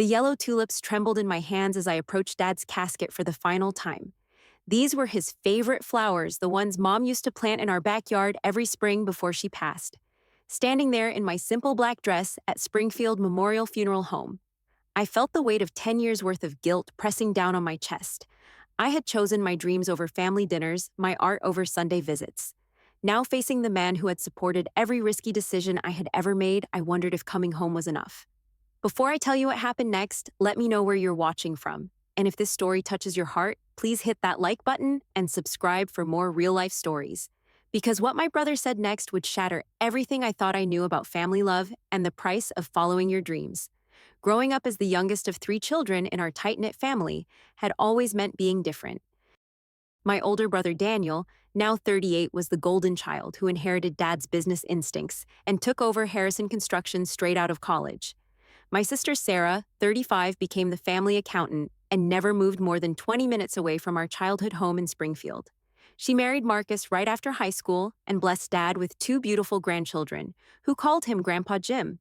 The yellow tulips trembled in my hands as I approached Dad's casket for the final time. These were his favorite flowers, the ones Mom used to plant in our backyard every spring before she passed. Standing there in my simple black dress at Springfield Memorial Funeral Home, I felt the weight of 10 years' worth of guilt pressing down on my chest. I had chosen my dreams over family dinners, my art over Sunday visits. Now facing the man who had supported every risky decision I had ever made, I wondered if coming home was enough. Before I tell you what happened next, let me know where you're watching from. And if this story touches your heart, please hit that like button and subscribe for more real-life stories. Because what my brother said next would shatter everything I thought I knew about family love and the price of following your dreams. Growing up as the youngest of 3 children in our tight-knit family had always meant being different. My older brother Daniel, now 38, was the golden child who inherited Dad's business instincts and took over Harrison Construction straight out of college. My sister Sarah, 35, became the family accountant and never moved more than 20 minutes away from our childhood home in Springfield. She married Marcus right after high school and blessed Dad with 2 beautiful grandchildren, who called him Grandpa Jim.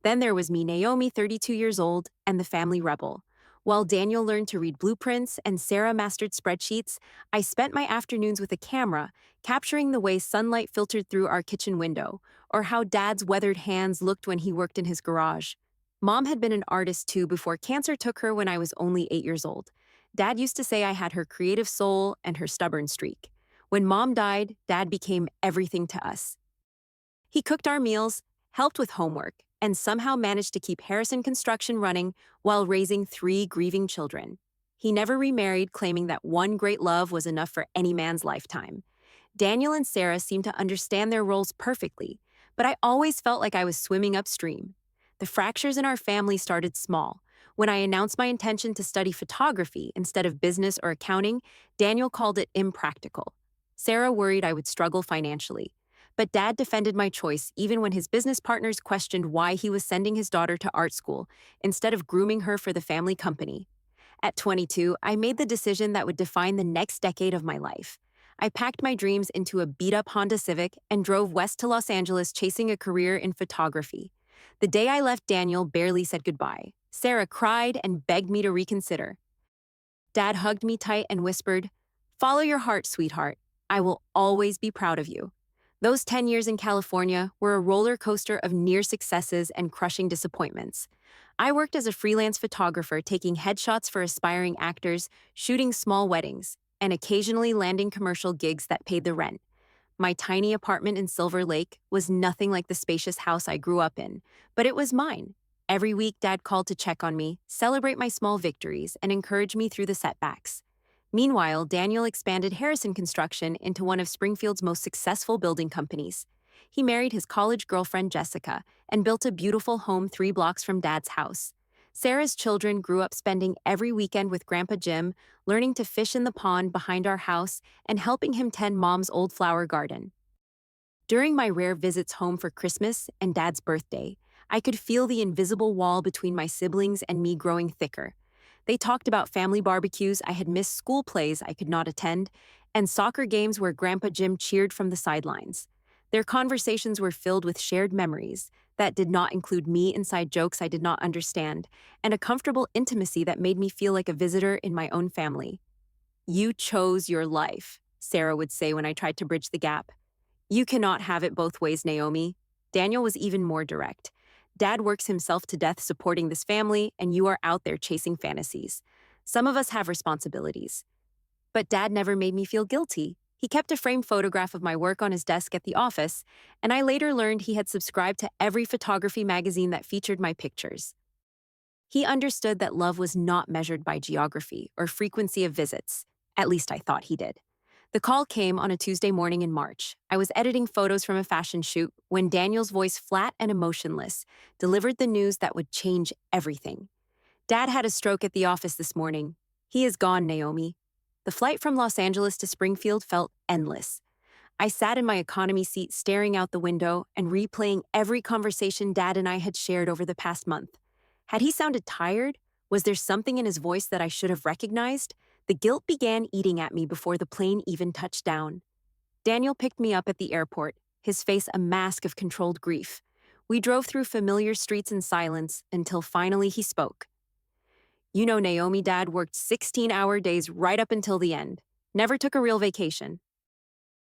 Then there was me, Naomi, 32 years old, and the family rebel. While Daniel learned to read blueprints and Sarah mastered spreadsheets, I spent my afternoons with a camera, capturing the way sunlight filtered through our kitchen window, or how Dad's weathered hands looked when he worked in his garage. Mom had been an artist too before cancer took her when I was only 8 years old. Dad used to say I had her creative soul and her stubborn streak. When Mom died, Dad became everything to us. He cooked our meals, helped with homework, and somehow managed to keep Harrison Construction running while raising 3 grieving children. He never remarried, claiming that one great love was enough for any man's lifetime. Daniel and Sarah seemed to understand their roles perfectly, but I always felt like I was swimming upstream. The fractures in our family started small. When I announced my intention to study photography instead of business or accounting, Daniel called it impractical. Sarah worried I would struggle financially. But Dad defended my choice even when his business partners questioned why he was sending his daughter to art school instead of grooming her for the family company. At 22, I made the decision that would define the next decade of my life. I packed my dreams into a beat-up Honda Civic and drove west to Los Angeles chasing a career in photography. The day I left, Daniel barely said goodbye. Sarah cried and begged me to reconsider. Dad hugged me tight and whispered, "Follow your heart, sweetheart. I will always be proud of you." Those 10 years in California were a roller coaster of near successes and crushing disappointments. I worked as a freelance photographer, taking headshots for aspiring actors, shooting small weddings, and occasionally landing commercial gigs that paid the rent. My tiny apartment in Silver Lake was nothing like the spacious house I grew up in, but it was mine. Every week, Dad called to check on me, celebrate my small victories, and encourage me through the setbacks. Meanwhile, Daniel expanded Harrison Construction into one of Springfield's most successful building companies. He married his college girlfriend Jessica and built a beautiful home 3 blocks from Dad's house. Sarah's children grew up spending every weekend with Grandpa Jim, learning to fish in the pond behind our house and helping him tend Mom's old flower garden. During my rare visits home for Christmas and Dad's birthday, I could feel the invisible wall between my siblings and me growing thicker. They talked about family barbecues I had missed, school plays I could not attend, and soccer games where Grandpa Jim cheered from the sidelines. Their conversations were filled with shared memories that did not include me inside jokes I did not understand, and a comfortable intimacy that made me feel like a visitor in my own family. "You chose your life," Sarah would say when I tried to bridge the gap. "You cannot have it both ways, Naomi." Daniel was even more direct. "Dad works himself to death supporting this family, and you are out there chasing fantasies. Some of us have responsibilities." But Dad never made me feel guilty. He kept a framed photograph of my work on his desk at the office, and I later learned he had subscribed to every photography magazine that featured my pictures. He understood that love was not measured by geography or frequency of visits. At least I thought he did. The call came on a Tuesday morning in March. I was editing photos from a fashion shoot when Daniel's voice, flat and emotionless, delivered the news that would change everything. "Dad had a stroke at the office this morning. He is gone, Naomi." The flight from Los Angeles to Springfield felt endless. I sat in my economy seat staring out the window and replaying every conversation Dad and I had shared over the past month. Had he sounded tired? Was there something in his voice that I should have recognized? The guilt began eating at me before the plane even touched down. Daniel picked me up at the airport, his face a mask of controlled grief. We drove through familiar streets in silence until finally he spoke. You know, Naomi dad worked 16-hour days right up until the end. Never took a real vacation.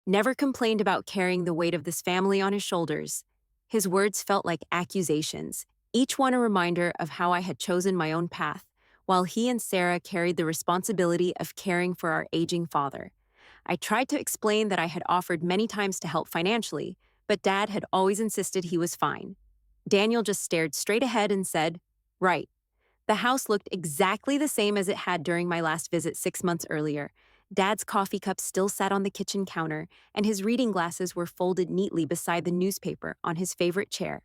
Never complained about carrying the weight of this family on his shoulders. His words felt like accusations, each one a reminder of how I had chosen my own path, while he and Sarah carried the responsibility of caring for our aging father. I tried to explain that I had offered many times to help financially, but Dad had always insisted he was fine. Daniel just stared straight ahead and said, "Right." The house looked exactly the same as it had during my last visit 6 months earlier. Dad's coffee cup still sat on the kitchen counter, and his reading glasses were folded neatly beside the newspaper on his favorite chair.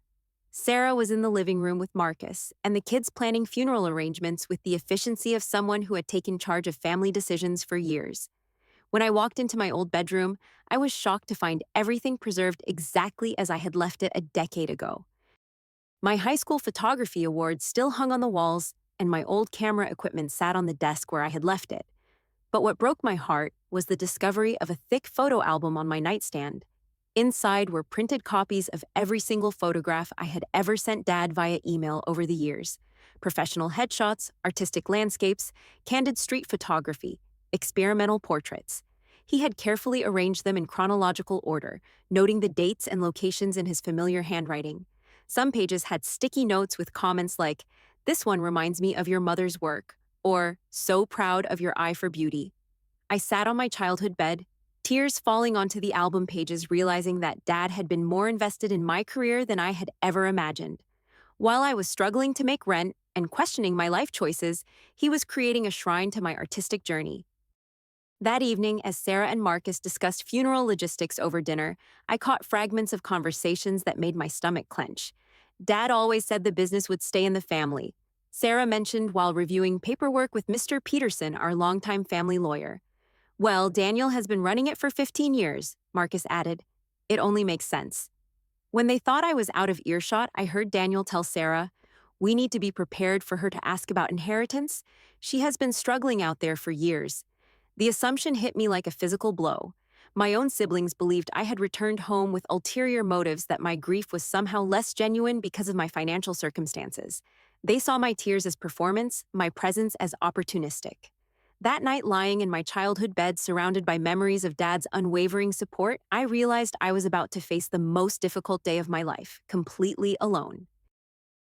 Sarah was in the living room with Marcus, and the kids planning funeral arrangements with the efficiency of someone who had taken charge of family decisions for years. When I walked into my old bedroom, I was shocked to find everything preserved exactly as I had left it a decade ago. My high school photography award still hung on the walls, and my old camera equipment sat on the desk where I had left it. But what broke my heart was the discovery of a thick photo album on my nightstand. Inside were printed copies of every single photograph I had ever sent Dad via email over the years. Professional headshots, artistic landscapes, candid street photography, experimental portraits. He had carefully arranged them in chronological order, noting the dates and locations in his familiar handwriting. Some pages had sticky notes with comments like, "This one reminds me of your mother's work," or "So proud of your eye for beauty." I sat on my childhood bed, tears falling onto the album pages, realizing that Dad had been more invested in my career than I had ever imagined. While I was struggling to make rent and questioning my life choices, he was creating a shrine to my artistic journey. That evening, as Sarah and Marcus discussed funeral logistics over dinner, I caught fragments of conversations that made my stomach clench. Dad always said the business would stay in the family. Sarah mentioned while reviewing paperwork with Mr. Peterson, our longtime family lawyer. "Well, Daniel has been running it for 15 years, Marcus added. "It only makes sense." When they thought I was out of earshot, I heard Daniel tell Sarah, "We need to be prepared for her to ask about inheritance. She has been struggling out there for years." The assumption hit me like a physical blow. My own siblings believed I had returned home with ulterior motives, that my grief was somehow less genuine because of my financial circumstances. They saw my tears as performance, my presence as opportunistic. That night, lying in my childhood bed surrounded by memories of Dad's unwavering support, I realized I was about to face the most difficult day of my life, completely alone.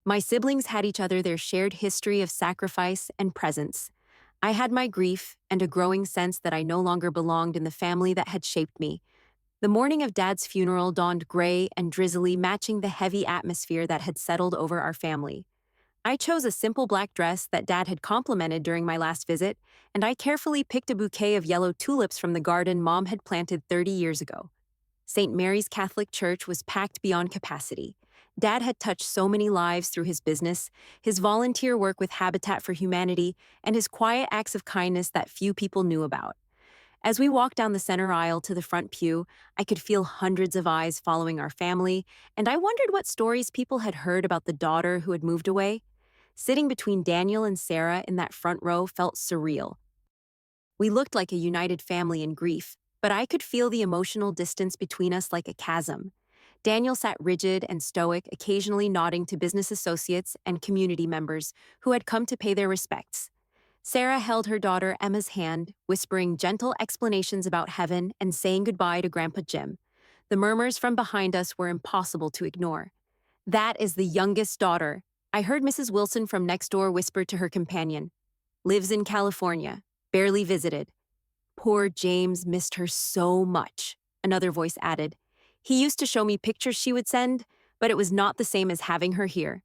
My siblings had each other their shared history of sacrifice and presence. I had my grief and a growing sense that I no longer belonged in the family that had shaped me. The morning of Dad's funeral dawned gray and drizzly, matching the heavy atmosphere that had settled over our family. I chose a simple black dress that Dad had complimented during my last visit, and I carefully picked a bouquet of yellow tulips from the garden Mom had planted 30 years ago. St. Mary's Catholic Church was packed beyond capacity. Dad had touched so many lives through his business, his volunteer work with Habitat for Humanity, and his quiet acts of kindness that few people knew about. As we walked down the center aisle to the front pew, I could feel hundreds of eyes following our family, and I wondered what stories people had heard about the daughter who had moved away. Sitting between Daniel and Sarah in that front row felt surreal. We looked like a united family in grief, but I could feel the emotional distance between us like a chasm. Daniel sat rigid and stoic, occasionally nodding to business associates and community members who had come to pay their respects. Sarah held her daughter Emma's hand, whispering gentle explanations about heaven and saying goodbye to Grandpa Jim. The murmurs from behind us were impossible to ignore. "That is the youngest daughter," I heard Mrs. Wilson from next door whisper to her companion. "Lives in California. Barely visited. Poor James missed her so much," another voice added. "He used to show me pictures she would send, but it was not the same as having her here."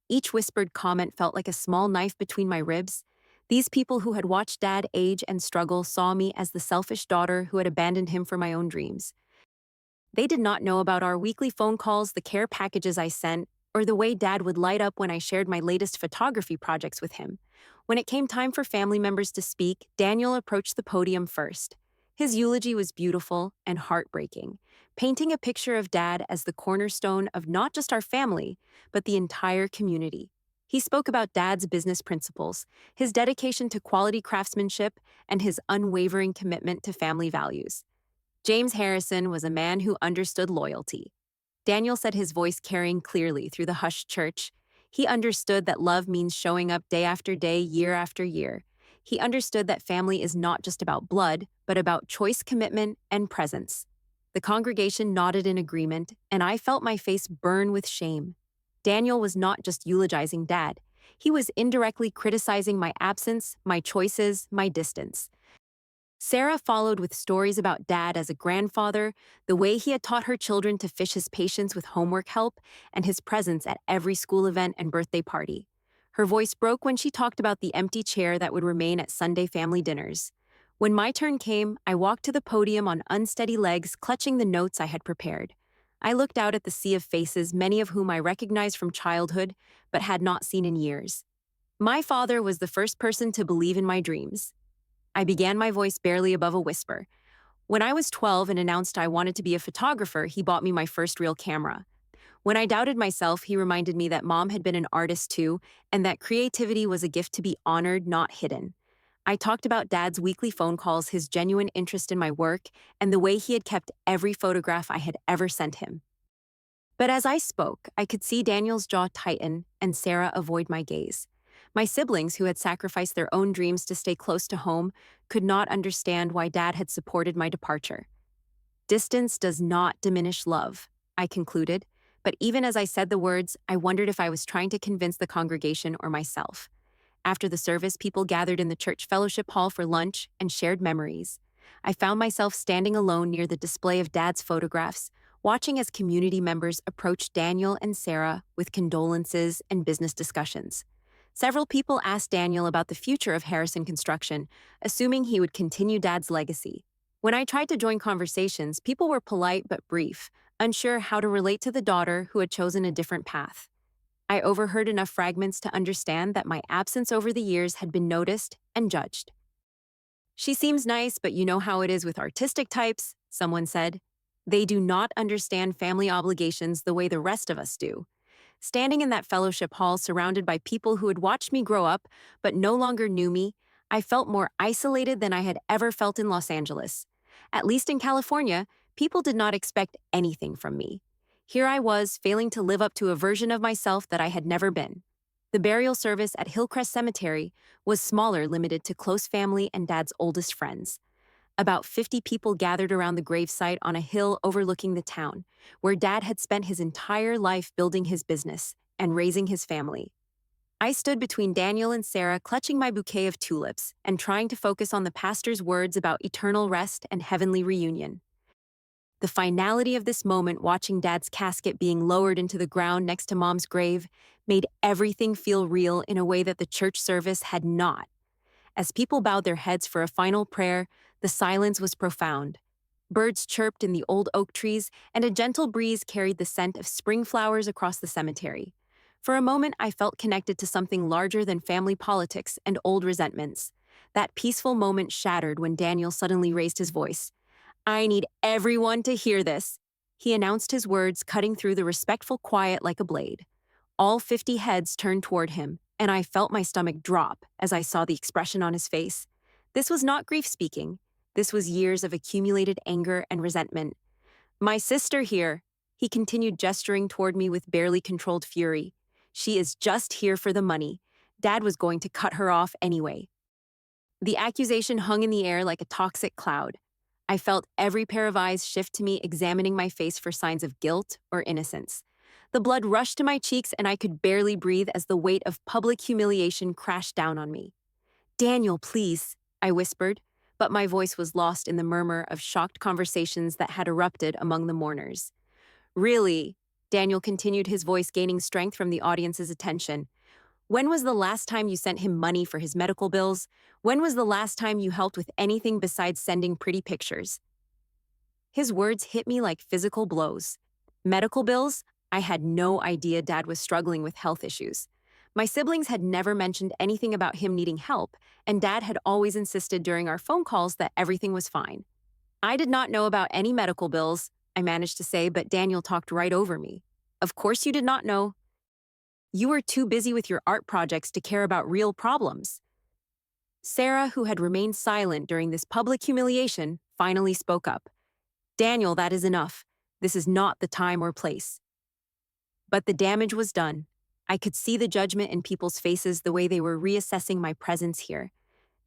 Each whispered comment felt like a small knife between my ribs. These people who had watched Dad age and struggle saw me as the selfish daughter who had abandoned him for my own dreams. They did not know about our weekly phone calls, the care packages I sent, or the way Dad would light up when I shared my latest photography projects with him. When it came time for family members to speak, Daniel approached the podium first. His eulogy was beautiful and heartbreaking, painting a picture of Dad as the cornerstone of not just our family, but the entire community. He spoke about Dad's business principles, his dedication to quality craftsmanship, and his unwavering commitment to family values. James Harrison was a man who understood loyalty. Daniel said, his voice carrying clearly through the hushed church. He understood that love means showing up day after day, year after year. He understood that family is not just about blood, but about choice, commitment, and presence. The congregation nodded in agreement, and I felt my face burn with shame. Daniel was not just eulogizing Dad. He was indirectly criticizing my absence, my choices, my distance. Sarah followed with stories about Dad as a grandfather, the way he had taught her children to fish his patience with homework help, and his presence at every school event and birthday party. Her voice broke when she talked about the empty chair that would remain at Sunday family dinners. When my turn came, I walked to the podium on unsteady legs, clutching the notes I had prepared. I looked out at the sea of faces, many of whom I recognized from childhood, but had not seen in years. My father was the first person to believe in my dreams. I began, my voice barely above a whisper. When I was 12 and announced I wanted to be a photographer, he bought me my first real camera. When I doubted myself, he reminded me that Mom had been an artist too, and that creativity was a gift to be honored, not hidden. I talked about Dad's weekly phone calls, his genuine interest in my work, and the way he had kept every photograph I had ever sent him. But as I spoke, I could see Daniel's jaw tighten and Sarah avoid my gaze. My siblings, who had sacrificed their own dreams to stay close to home, could not understand why Dad had supported my departure. Distance does not diminish love, I concluded, but even as I said the words, I wondered if I was trying to convince the congregation or myself. After the service, people gathered in the church fellowship hall for lunch and shared memories. I found myself standing alone near the display of Dad's photographs, watching as community members approached Daniel and Sarah with condolences and business discussions. Several people asked Daniel about the future of Harrison Construction, assuming he would continue Dad's legacy. When I tried to join conversations, people were polite but brief, unsure how to relate to the daughter who had chosen a different path. I overheard enough fragments to understand that my absence over the years had been noticed and judged. "She seems nice, but you know how it is with artistic types," someone said. "They do not understand family obligations the way the rest of us do." Standing in that fellowship hall surrounded by people who had watched me grow up but no longer knew me, I felt more isolated than I had ever felt in Los Angeles. At least in California, people did not expect anything from me. Here I was, failing to live up to a version of myself that I had never been. The burial service at Hillcrest Cemetery was smaller, limited to close family and Dad's oldest friends. About 50 people gathered around the gravesite on a hill overlooking the town, where Dad had spent his entire life building his business and raising his family. I stood between Daniel and Sarah, clutching my bouquet of tulips and trying to focus on the pastor's words about eternal rest and heavenly reunion. The finality of this moment, watching Dad's casket being lowered into the ground next to Mom's grave, made everything feel real in a way that the church service had not. As people bowed their heads for a final prayer, the silence was profound. Birds chirped in the old oak trees, and a gentle breeze carried the scent of spring flowers across the cemetery. For a moment, I felt connected to something larger than family politics and old resentments. That peaceful moment shattered when Daniel suddenly raised his voice. "I need everyone to hear this." He announced, his words cutting through the respectful quiet like a blade. All 50 heads turned toward him, and I felt my stomach drop as I saw the expression on his face. This was not grief speaking. This was years of accumulated anger and resentment. "My sister here," he continued, gesturing toward me with barely controlled fury. "She is just here for the money. Dad was going to cut her off anyway." The accusation hung in the air like a toxic cloud. I felt every pair of eyes shift to me, examining my face for signs of guilt or innocence. The blood rushed to my cheeks, and I could barely breathe as the weight of public humiliation crashed down on me. "Daniel, please," I whispered, but my voice was lost in the murmur of shocked conversations that had erupted among the mourners. "Really?" Daniel continued, his voice gaining strength from the audience's attention. "When was the last time you sent him money for his medical bills? When was the last time you helped with anything besides sending pretty pictures?" His words hit me like physical blows. Medical bills? I had no idea Dad was struggling with health issues. My siblings had never mentioned anything about him needing help, and Dad had always insisted during our phone calls that everything was fine. "I did not know about any medical bills," I managed to say, but Daniel talked right over me. "Of course you did not know. You were too busy with your art projects to care about real problems." Sarah, who had remained silent during this public humiliation, finally spoke up. "Daniel, that is enough. This is not the time or place." But the damage was done. I could see the judgment in people's faces the way they were reassessing my presence here.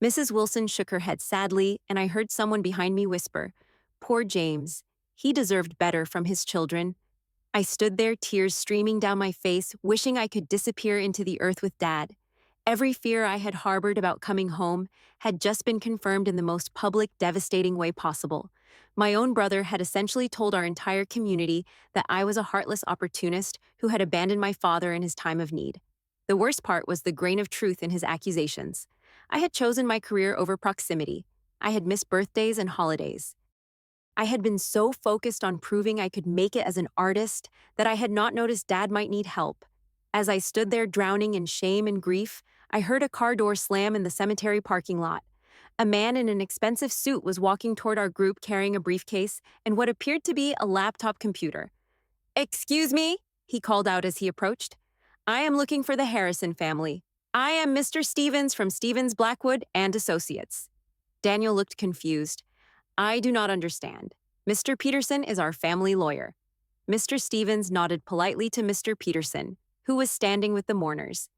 Mrs. Wilson shook her head sadly, and I heard someone behind me whisper, "Poor James. He deserved better from his children." I stood there, tears streaming down my face, wishing I could disappear into the earth with Dad. Every fear I had harbored about coming home had just been confirmed in the most public, devastating way possible. My own brother had essentially told our entire community that I was a heartless opportunist who had abandoned my father in his time of need. The worst part was the grain of truth in his accusations. I had chosen my career over proximity. I had missed birthdays and holidays. I had been so focused on proving I could make it as an artist that I had not noticed Dad might need help. As I stood there drowning in shame and grief, I heard a car door slam in the cemetery parking lot. A man in an expensive suit was walking toward our group carrying a briefcase and what appeared to be a laptop computer. "Excuse me," he called out as he approached. "I am looking for the Harrison family. I am Mr. Stevens from Stevens Blackwood and Associates." Daniel looked confused. "I do not understand. Mr. Peterson is our family lawyer." Mr. Stevens nodded politely to Mr. Peterson, who was standing with the mourners.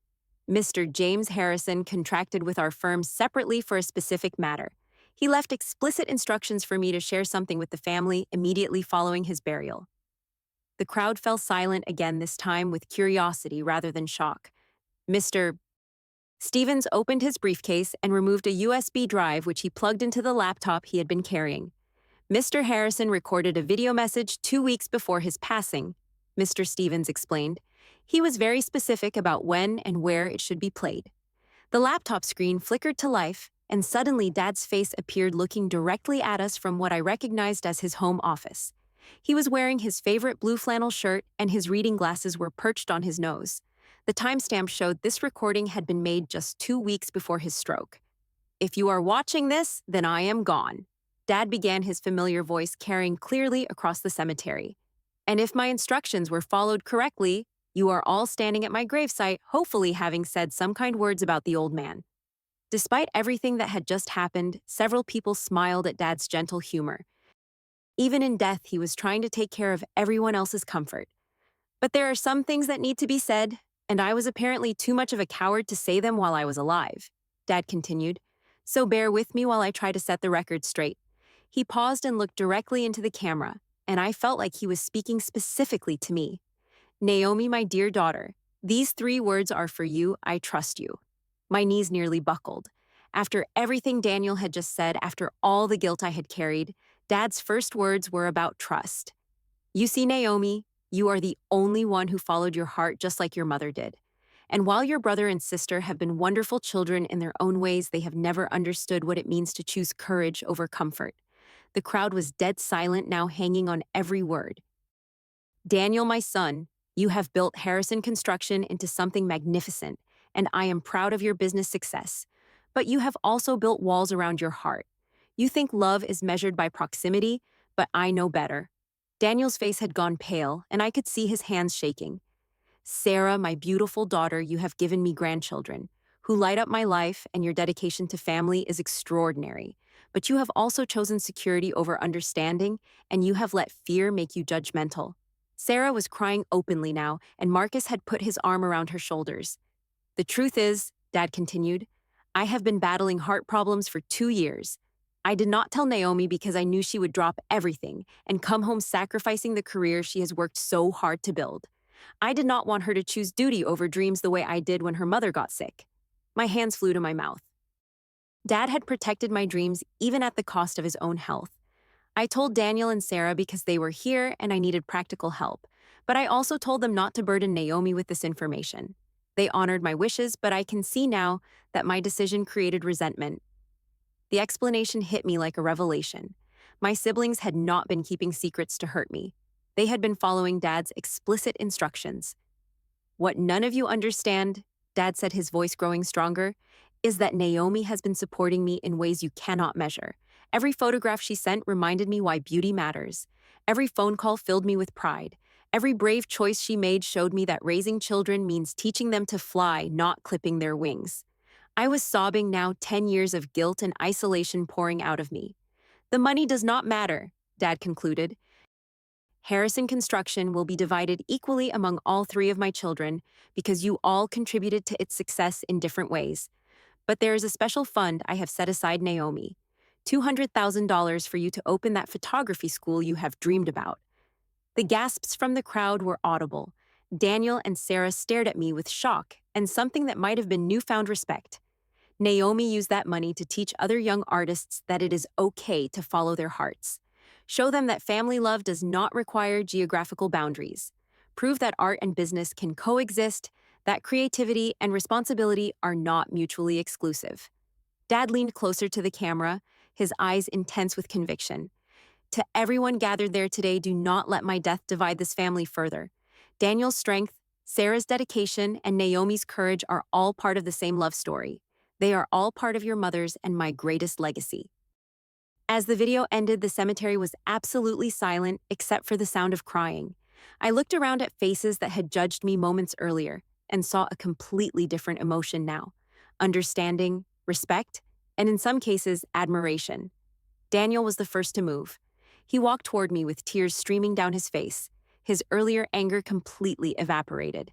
"Mr. James Harrison contracted with our firm separately for a specific matter. He left explicit instructions for me to share something with the family immediately following his burial." The crowd fell silent again, this time with curiosity rather than shock. Mr. Stevens opened his briefcase and removed a USB drive which he plugged into the laptop he had been carrying. "Mr. Harrison recorded a video message 2 weeks before his passing," Mr. Stevens explained. "He was very specific about when and where it should be played." The laptop screen flickered to life, and suddenly Dad's face appeared looking directly at us from what I recognized as his home office. He was wearing his favorite blue flannel shirt, and his reading glasses were perched on his nose. The timestamp showed this recording had been made just 2 weeks before his stroke. "If you are watching this, then I am gone," Dad began, his familiar voice carrying clearly across the cemetery. "And if my instructions were followed correctly, you are all standing at my gravesite, hopefully having said some kind words about the old man." Despite everything that had just happened, several people smiled at Dad's gentle humor. Even in death, he was trying to take care of everyone else's comfort. "But there are some things that need to be said, and I was apparently too much of a coward to say them while I was alive," Dad continued. "So bear with me while I try to set the record straight." He paused and looked directly into the camera, and I felt like he was speaking specifically to me. "Naomi, my dear daughter, these 3 words are for you. I trust you." My knees nearly buckled. After everything Daniel had just said, after all the guilt I had carried, Dad's first words were about trust. "You see, Naomi, you are the only one who followed your heart just like your mother did. And while your brother and sister have been wonderful children in their own ways, they have never understood what it means to choose courage over comfort." The crowd was dead silent, now hanging on every word. "Daniel, my son, you have built Harrison Construction into something magnificent, and I am proud of your business success. But you have also built walls around your heart. You think love is measured by proximity, but I know better." Daniel's face had gone pale, and I could see his hands shaking. "Sarah, my beautiful daughter, you have given me grandchildren, who light up my life, and your dedication to family is extraordinary. But you have also chosen security over understanding, and you have let fear make you judgmental." Sarah was crying openly now, and Marcus had put his arm around her shoulders. "The truth is," Dad continued, "I have been battling heart problems for 2 years. I did not tell Naomi because I knew she would drop everything and come home sacrificing the career she has worked so hard to build. I did not want her to choose duty over dreams the way I did when her mother got sick." My hands flew to my mouth. Dad had protected my dreams even at the cost of his own health. I told Daniel and Sarah because they were here and I needed practical help, but I also told them not to burden Naomi with this information. They honored my wishes, but I can see now that my decision created resentment. The explanation hit me like a revelation. My siblings had not been keeping secrets to hurt me. They had been following Dad's explicit instructions. "What none of you understand," Dad said, his voice growing stronger, "is that Naomi has been supporting me in ways you cannot measure. Every photograph she sent reminded me why beauty matters. Every phone call filled me with pride. Every brave choice she made showed me that raising children means teaching them to fly, not clipping their wings." I was sobbing now, 10 years of guilt and isolation pouring out of me. "The money does not matter," Dad concluded. Harrison Construction will be divided equally among all three of my children because you all contributed to its success in different ways. But there is a special fund I have set aside, Naomi. $200,000 for you to open that photography school you have dreamed about. The gasps from the crowd were audible. Daniel and Sarah stared at me with shock and something that might have been newfound respect. Naomi used that money to teach other young artists that it is okay to follow their hearts. Show them that family love does not require geographical boundaries. Prove that art and business can coexist, that creativity and responsibility are not mutually exclusive. Dad leaned closer to the camera, his eyes intense with conviction. To everyone gathered there today, do not let my death divide this family further. Daniel's strength, Sarah's dedication, and Naomi's courage are all part of the same love story. They are all part of your mother's and my greatest legacy. As the video ended, the cemetery was absolutely silent except for the sound of crying. I looked around at faces that had judged me moments earlier and saw a completely different emotion now. Understanding, respect, and in some cases, admiration. Daniel was the first to move. He walked toward me with tears streaming down his face. His earlier anger completely evaporated.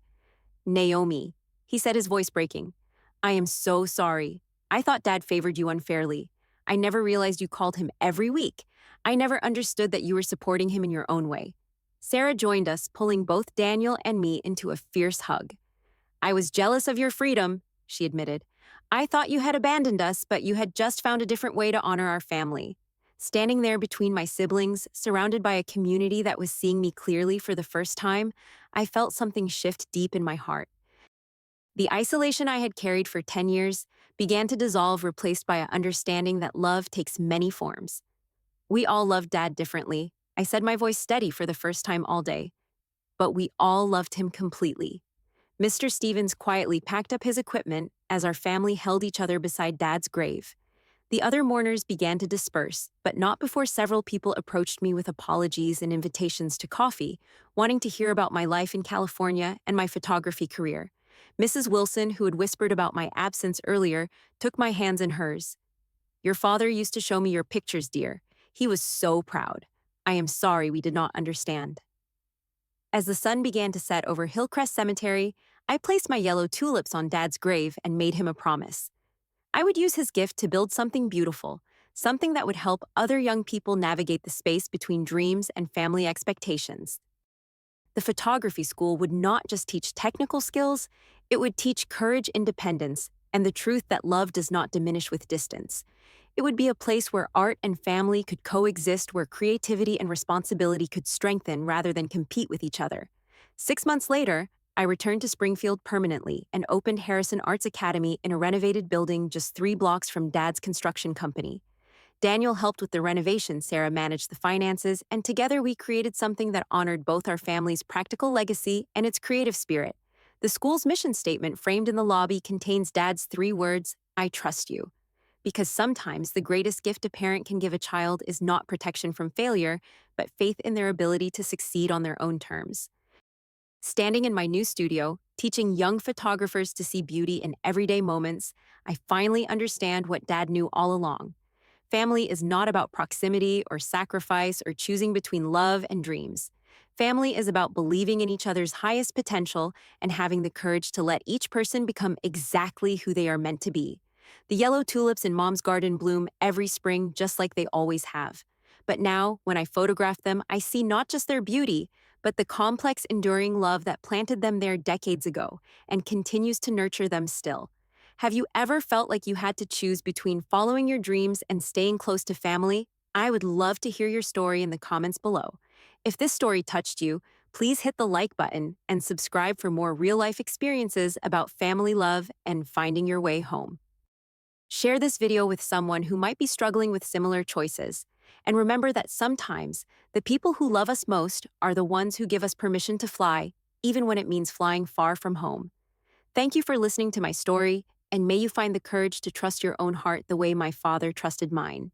Naomi, he said, his voice breaking. I am so sorry. I thought Dad favored you unfairly. I never realized you called him every week. I never understood that you were supporting him in your own way. Sarah joined us, pulling both Daniel and me into a fierce hug. I was jealous of your freedom, she admitted. I thought you had abandoned us, but you had just found a different way to honor our family. Standing there between my siblings, surrounded by a community that was seeing me clearly for the first time, I felt something shift deep in my heart. The isolation I had carried for 10 years began to dissolve, replaced by an understanding that love takes many forms. We all loved Dad differently. I said, my voice steady for the first time all day. But we all loved him completely. Mr. Stevens quietly packed up his equipment as our family held each other beside Dad's grave. The other mourners began to disperse, but not before several people approached me with apologies and invitations to coffee, wanting to hear about my life in California and my photography career. Mrs. Wilson, who had whispered about my absence earlier, took my hands in hers. Your father used to show me your pictures, dear. He was so proud. I am sorry we did not understand. As the sun began to set over Hillcrest Cemetery, I placed my yellow tulips on Dad's grave and made him a promise. I would use his gift to build something beautiful, something that would help other young people navigate the space between dreams and family expectations. The photography school would not just teach technical skills, it would teach courage, independence, and the truth that love does not diminish with distance. It would be a place where art and family could coexist, where creativity and responsibility could strengthen rather than compete with each other. 6 months later, I returned to Springfield permanently and opened Harrison Arts Academy in a renovated building just 3 blocks from Dad's construction company. Daniel helped with the renovation, Sarah managed the finances, and together we created something that honored both our family's practical legacy and its creative spirit. The school's mission statement framed in the lobby contains Dad's 3 words, I trust you. Because sometimes the greatest gift a parent can give a child is not protection from failure, but faith in their ability to succeed on their own terms. Standing in my new studio, teaching young photographers to see beauty in everyday moments, I finally understand what Dad knew all along. Family is not about proximity or sacrifice or choosing between love and dreams. Family is about believing in each other's highest potential and having the courage to let each person become exactly who they are meant to be. The yellow tulips in Mom's garden bloom every spring just like they always have. But now, when I photograph them, I see not just their beauty, but the complex, enduring love that planted them there decades ago and continues to nurture them still. Have you ever felt like you had to choose between following your dreams and staying close to family? I would love to hear your story in the comments below. If this story touched you, please hit the like button and subscribe for more real-life experiences about family love and finding your way home. Share this video with someone who might be struggling with similar choices. And remember that sometimes the people who love us most are the ones who give us permission to fly, even when it means flying far from home. Thank you for listening to my story, and may you find the courage to trust your own heart the way my father trusted mine.